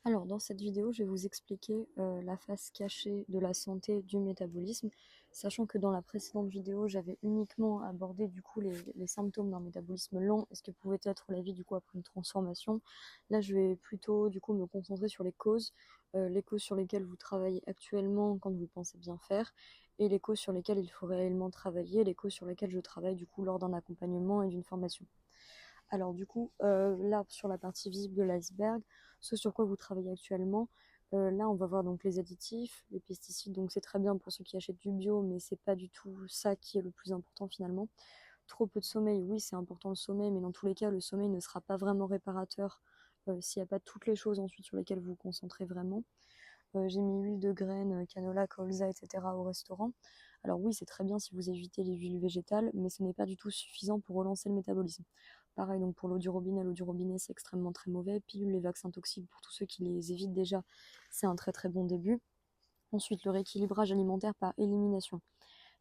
Alors, dans cette vidéo, je vais vous expliquer la face cachée de la santé du métabolisme, sachant que dans la précédente vidéo, j'avais uniquement abordé du coup les symptômes d'un métabolisme lent et ce que pouvait être la vie du coup après une transformation. Là, je vais plutôt du coup me concentrer sur les causes sur lesquelles vous travaillez actuellement quand vous pensez bien faire, et les causes sur lesquelles il faut réellement travailler, les causes sur lesquelles je travaille du coup lors d'un accompagnement et d'une formation. Alors du coup, là sur la partie visible de l'iceberg, ce sur quoi vous travaillez actuellement, là on va voir donc les additifs, les pesticides, donc c'est très bien pour ceux qui achètent du bio, mais c'est pas du tout ça qui est le plus important finalement. Trop peu de sommeil, oui c'est important le sommeil, mais dans tous les cas le sommeil ne sera pas vraiment réparateur s'il n'y a pas toutes les choses ensuite sur lesquelles vous vous concentrez vraiment. J'ai mis huile de graines, canola, colza, etc. au restaurant. Alors oui, c'est très bien si vous évitez les huiles végétales, mais ce n'est pas du tout suffisant pour relancer le métabolisme. Pareil donc pour l'eau du robinet c'est extrêmement très mauvais. Pilules et vaccins toxiques pour tous ceux qui les évitent déjà, c'est un très très bon début. Ensuite, le rééquilibrage alimentaire par élimination.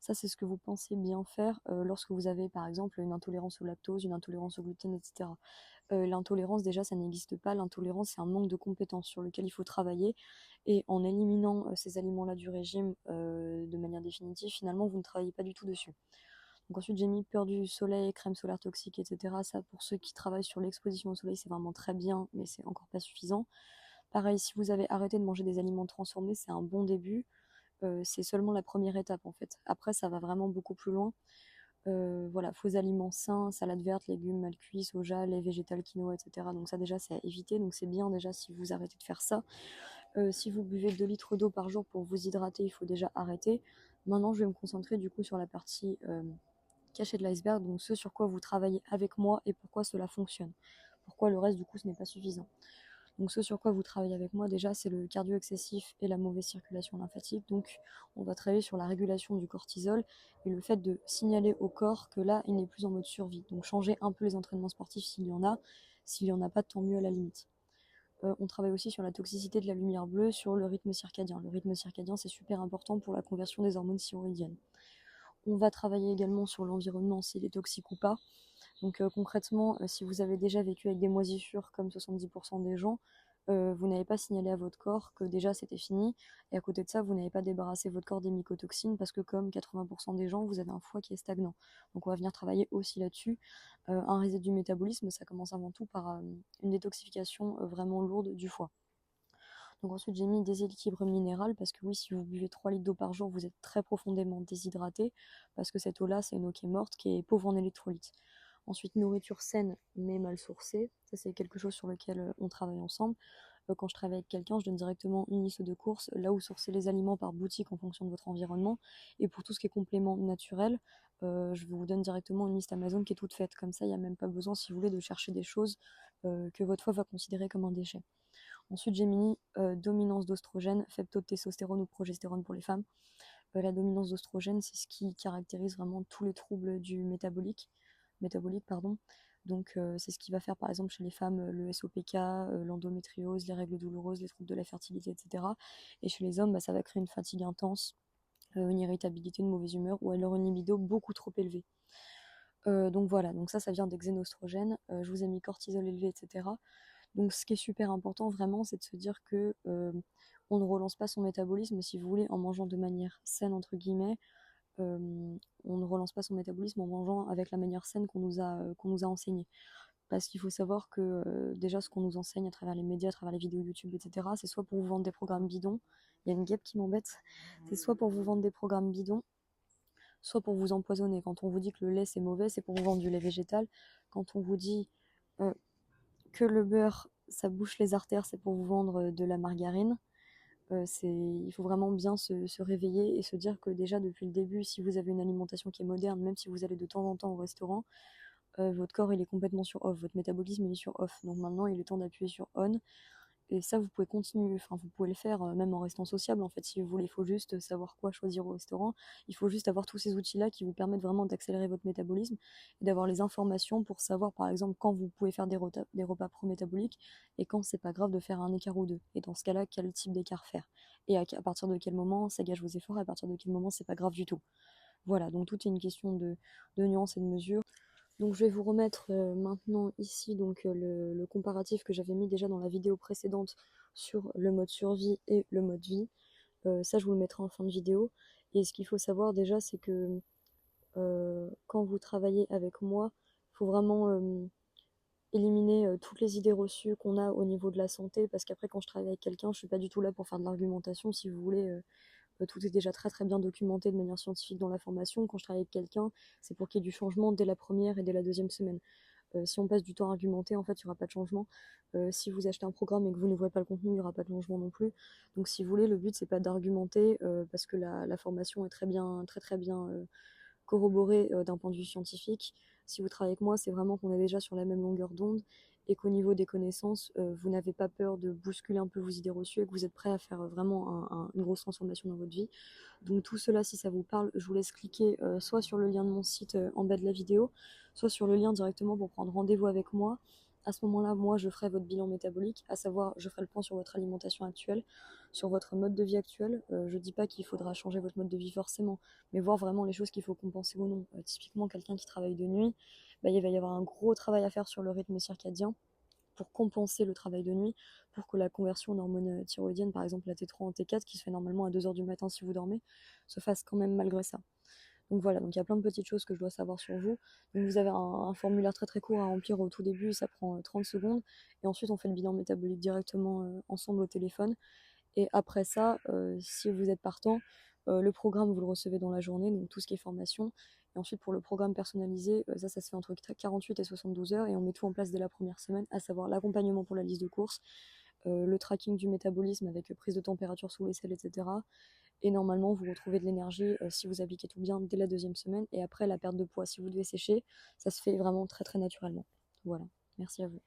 Ça, c'est ce que vous pensez bien faire lorsque vous avez par exemple une intolérance au lactose, une intolérance au gluten, etc. L'intolérance, déjà, ça n'existe pas. L'intolérance, c'est un manque de compétences sur lequel il faut travailler. Et en éliminant ces aliments-là du régime de manière définitive, finalement, vous ne travaillez pas du tout dessus. Donc ensuite, j'ai mis peur du soleil, crème solaire toxique, etc. Ça, pour ceux qui travaillent sur l'exposition au soleil, c'est vraiment très bien, mais c'est encore pas suffisant. Pareil, si vous avez arrêté de manger des aliments transformés, c'est un bon début. C'est seulement la première étape, en fait. Après, ça va vraiment beaucoup plus loin. Voilà, faux aliments sains, salade verte, légumes mal cuits, soja, lait végétal, quinoa, etc. Donc ça déjà c'est à éviter, donc c'est bien déjà si vous arrêtez de faire ça. Si vous buvez 2 litres d'eau par jour pour vous hydrater, il faut déjà arrêter. Maintenant je vais me concentrer du coup sur la partie cachée de l'iceberg, donc ce sur quoi vous travaillez avec moi et pourquoi cela fonctionne. Pourquoi le reste du coup ce n'est pas suffisant. Donc ce sur quoi vous travaillez avec moi déjà, c'est le cardio excessif et la mauvaise circulation lymphatique. Donc on va travailler sur la régulation du cortisol et le fait de signaler au corps que là, il n'est plus en mode survie. Donc changer un peu les entraînements sportifs s'il y en a. S'il n'y en a pas, tant mieux à la limite. On travaille aussi sur la toxicité de la lumière bleue, sur le rythme circadien. Le rythme circadien, c'est super important pour la conversion des hormones thyroïdiennes. On va travailler également sur l'environnement, s'il est toxique ou pas. Donc concrètement, si vous avez déjà vécu avec des moisissures comme 70% des gens, vous n'avez pas signalé à votre corps que déjà c'était fini. Et à côté de ça, vous n'avez pas débarrassé votre corps des mycotoxines parce que comme 80% des gens, vous avez un foie qui est stagnant. Donc on va venir travailler aussi là-dessus. Un reset du métabolisme, ça commence avant tout par une détoxification vraiment lourde du foie. Donc ensuite j'ai mis déséquilibre minéral parce que oui, si vous buvez 3 litres d'eau par jour, vous êtes très profondément déshydraté parce que cette eau-là, c'est une eau qui est morte, qui est pauvre en électrolytes. Ensuite, nourriture saine mais mal sourcée. Ça, c'est quelque chose sur lequel on travaille ensemble. Quand je travaille avec quelqu'un, je donne directement une liste de courses, là où sourcer les aliments par boutique en fonction de votre environnement. Et pour tout ce qui est complément naturel, je vous donne directement une liste Amazon qui est toute faite. Comme ça, il n'y a même pas besoin, si vous voulez, de chercher des choses que votre foie va considérer comme un déchet. Ensuite, j'ai mis dominance d'ostrogène, faible taux de testostérone ou progestérone pour les femmes. La dominance d'ostrogène, c'est ce qui caractérise vraiment tous les troubles du métabolique, pardon. Donc c'est ce qui va faire par exemple chez les femmes le SOPK, l'endométriose, les règles douloureuses, les troubles de la fertilité, etc. Et chez les hommes, bah, ça va créer une fatigue intense, une irritabilité, une mauvaise humeur ou alors une libido beaucoup trop élevée. Donc voilà, donc ça vient des xénostrogènes. Je vous ai mis cortisol élevé, etc. Donc ce qui est super important vraiment, c'est de se dire que on ne relance pas son métabolisme, si vous voulez, en mangeant de manière saine, entre guillemets. Euh, on ne relance pas son métabolisme en mangeant avec la manière saine qu'on nous a enseignée. Parce qu'il faut savoir que déjà ce qu'on nous enseigne à travers les médias, à travers les vidéos YouTube, etc., c'est soit pour vous vendre des programmes bidons, il y a une guêpe qui m'embête, c'est soit pour vous vendre des programmes bidons, soit pour vous empoisonner. Quand on vous dit que le lait c'est mauvais, c'est pour vous vendre du lait végétal. Quand on vous dit euh, que le beurre ça bouche les artères, c'est pour vous vendre de la margarine. Il faut vraiment bien se réveiller et se dire que déjà depuis le début, si vous avez une alimentation qui est moderne, même si vous allez de temps en temps au restaurant, votre corps il est complètement sur off, votre métabolisme il est sur off. Donc maintenant il est temps d'appuyer sur on. Et ça vous pouvez continuer, enfin vous pouvez le faire même en restant sociable en fait si vous voulez. Il faut juste savoir quoi choisir au restaurant. Il faut juste avoir tous ces outils-là qui vous permettent vraiment d'accélérer votre métabolisme et d'avoir les informations pour savoir par exemple quand vous pouvez faire des repas pro-métaboliques et quand c'est pas grave de faire un écart ou deux. Et dans ce cas-là, quel type d'écart faire. Et à partir de quel moment ça gâche vos efforts et à partir de quel moment c'est pas grave du tout. Voilà, donc tout est une question de nuance et de mesure. Donc je vais vous remettre maintenant ici le comparatif que j'avais mis déjà dans la vidéo précédente sur le mode survie et le mode vie. Ça, je vous le mettrai en fin de vidéo. Et ce qu'il faut savoir déjà, c'est que quand vous travaillez avec moi, il faut vraiment éliminer toutes les idées reçues qu'on a au niveau de la santé, parce qu'après, quand je travaille avec quelqu'un, je suis pas du tout là pour faire de l'argumentation, si vous voulez. Tout est déjà très très bien documenté de manière scientifique dans la formation. Quand je travaille avec quelqu'un, c'est pour qu'il y ait du changement dès la première et dès la deuxième semaine. Si on passe du temps à argumenter, en fait, il n'y aura pas de changement. Si vous achetez un programme et que vous n'ouvrez pas le contenu, il n'y aura pas de changement non plus. Donc, si vous voulez, le but, c'est pas d'argumenter, parce que la formation est très bien corroborée d'un point de vue scientifique. Si vous travaillez avec moi, c'est vraiment qu'on est déjà sur la même longueur d'onde et qu'au niveau des connaissances, vous n'avez pas peur de bousculer un peu vos idées reçues et que vous êtes prêt à faire vraiment une grosse transformation dans votre vie. Donc tout cela, si ça vous parle, je vous laisse cliquer soit sur le lien de mon site en bas de la vidéo, soit sur le lien directement pour prendre rendez-vous avec moi. À ce moment-là, moi, je ferai votre bilan métabolique, à savoir, je ferai le point sur votre alimentation actuelle, sur votre mode de vie actuel. Je dis pas qu'il faudra changer votre mode de vie forcément, mais voir vraiment les choses qu'il faut compenser ou non. Typiquement, quelqu'un qui travaille de nuit, bah, il va y avoir un gros travail à faire sur le rythme circadien pour compenser le travail de nuit, pour que la conversion en hormones thyroïdiennes, par exemple la T3 en T4, qui se fait normalement à 2 heures du matin si vous dormez, se fasse quand même malgré ça. Donc voilà, donc il y a plein de petites choses que je dois savoir sur vous. Donc vous avez un formulaire très très court à remplir au tout début, ça prend 30 secondes. Et ensuite on fait le bilan métabolique directement ensemble au téléphone. Et après ça, si vous êtes partant, le programme vous le recevez dans la journée, donc tout ce qui est formation. Et ensuite pour le programme personnalisé, ça se fait entre 48 et 72 heures et on met tout en place dès la première semaine, à savoir l'accompagnement pour la liste de courses, le tracking du métabolisme avec prise de température sous l'aisselle, etc. Et normalement, vous retrouvez de l'énergie si vous appliquez tout bien dès la deuxième semaine. Et après, la perte de poids, si vous devez sécher, ça se fait vraiment très très naturellement. Voilà, merci à vous.